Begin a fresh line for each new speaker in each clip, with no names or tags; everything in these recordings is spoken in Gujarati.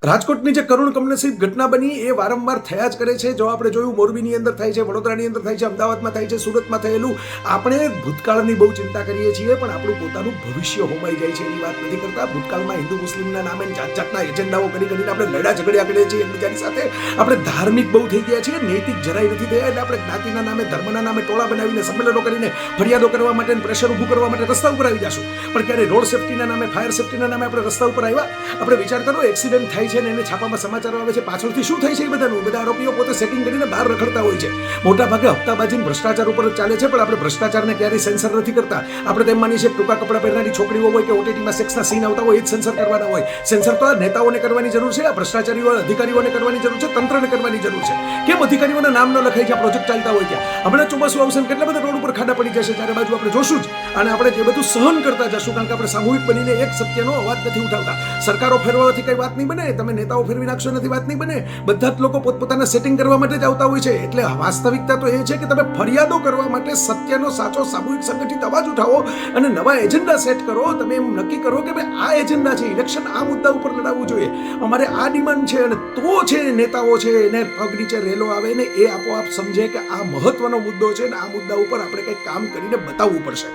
રાજકોટની જે કરુણ કમનસીબ ઘટના બની એ વારંવાર થયા જ કરે છે. જો આપણે જોયું મોરબીની અંદર થાય છે, વડોદરાની અંદર થાય છે, અમદાવાદમાં થાય છે, સુરતમાં થયેલું. આપણે ભૂતકાળની બહુ ચિંતા કરીએ છીએ, પણ આપણું પોતાનું ભવિષ્ય હોમાઈ જાય છે એની વાત નથી કરતા. ભૂતકાળમાં હિન્દુ મુસ્લિમના નામે જાત જાતના એજન્ડાઓ કરીને આપણે લડા ઝઘડ્યા કરીએ છીએ એકબીજાની સાથે. આપણે ધાર્મિક બહુ થઈ ગયા છીએ, નૈતિક જરાય નથી થયા. એટલે આપણે જ્ઞાતિના નામે, ધર્મના નામે ટોળા બનાવીને સંમેલનો કરીને ફરિયાદો કરવા માટે, પ્રેશર ઊભું કરવા માટે રસ્તા ઉપર આવી જશું. પણ ક્યારે રોડ સેફટીના નામે, ફાયર સેફટીના નામે આપણે રસ્તા ઉપર આવ્યા? આપણે વિચાર કરો, એક્સિડન્ટ થાય છે ને એને છાપામાં સમાચારો આવે છે, પાછળથી શું થાય છે એ બધાનું? બધા આરોપીઓ પોતે સેટિંગ કરીને બહાર રખડતા હોય છે. મોટા ભાગે હપ્તાબાજી ભ્રષ્ટાચાર ઉપર ચાલે છે, પણ આપણે ભ્રષ્ટાચારને ક્યારેય સેન્સર નથી કરતા. આપણે તેમ માનીએ છીએ ટૂંકા કપડાં પહેરનારી છોકરીઓ હોય કે ઓટીટીમાં સેક્સના સીન આવતા હોય એ જ સેન્સર કરવાના હોય. સેન્સર તો આ નેતાઓને કરવાની જરૂર છે, આ ભ્રષ્ટાચારીઓ અધિકારીઓને કરવાની જરૂર છે, તંત્રને કરવાની જરૂર છે. કેમ અધિકારીઓના નામ ન લખાય છે પ્રોજેક્ટ ચાલતા હોય ત્યાં? હમણાં ચોમાસું આવશે ને કેટલા બધા રોડ ઉપર ખાડા પડી જશે, ચારે બાજુ આપણે જોશું જ. અને આપણે જે બધું સહન કરતા જશું, કારણ કે આપણે સામૂહિક બનીને એક સત્યનો અવાજ નથી ઉઠાવતા. સરકારો ફેરવવાથી કઈ વાત નહીં બને, તમે નેતાઓ ફેરવી નાખશો નથી વાત નહીં બને. બધા જ લોકો પોતપોતાના સેટિંગ કરવા માટે જ આવતા હોય છે. એટલે વાસ્તવિકતા તો એ છે કે તમે ફરિયાદો કરવા માટે સત્યનો સાચો સામૂહિક સંગઠિત અવાજ ઉઠાવો અને નવા એજન્ડા સેટ કરો. તમે એમ નક્કી કરો કે ભાઈ આ એજન્ડા છે, ઇલેક્શન આ મુદ્દા ઉપર લડાવવું જોઈએ, અમારે આ ડિમાન્ડ છે. અને તો છે નેતાઓ છે એને પગ નીચે રેલો આવે ને એ આપોઆપ સમજે કે આ મહત્વનો મુદ્દો છે ને આ મુદ્દા ઉપર આપણે કંઈક કામ કરીને બતાવવું પડશે.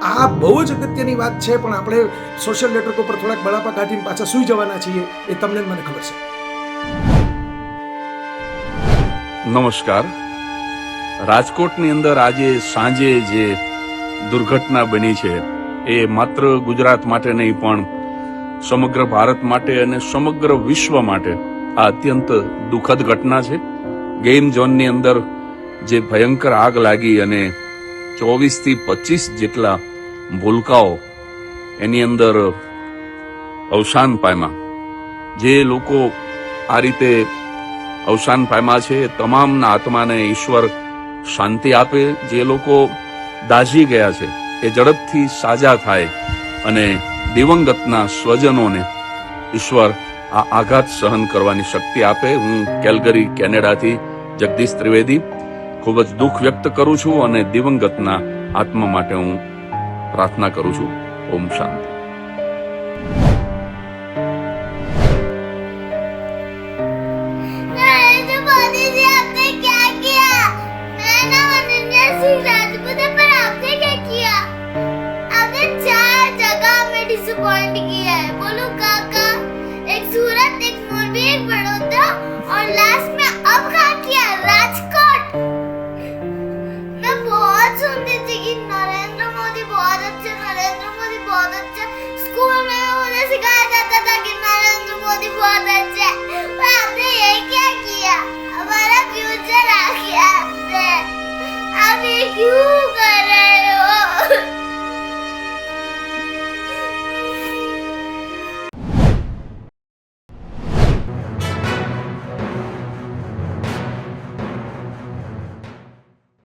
આ બહુ જ અગત્યની વાત છે, પણ આપણે સોશિયલ નેટવર્ક ઉપર થોડાક બળાપા કાઢીને પાછા સુઈ જવાના છીએ, એ તમને મને ખબર છે.
નમસ્કાર. રાજકોટની અંદર આજે સાંજે જે દુર્ઘટના બની છે એ માત્ર ગુજરાત માટે નહીં પણ સમગ્ર ભારત માટે અને સમગ્ર વિશ્વ માટે આ અત્યંત દુઃખદ ઘટના છે. ગેમ ઝોનની અંદર જે ભયંકર આગ લાગી અને 24 થી 25 જેટલા ભૂલકાઓ એની અંદર અવસાન પામ્યા. જે લોકો આ રીતે અવસાન પામ્યા છે તમામના આત્માને ઈશ્વર શાંતિ આપે. જે લોકો દાઝી ગયા છે એ ઝડપથી સાજા થાય અને દિવંગતના સ્વજનોને ઈશ્વર આ આઘાત સહન કરવાની શક્તિ આપે. હું કેલ્ગરી, કેનેડાથી જગદીશ ત્રિવેદી ખૂબ જ દુઃખ વ્યક્ત કરું છું અને દિવંગતના આત્મા માટે હું પ્રાર્થના કરું છું. ઓમ શાંતિ.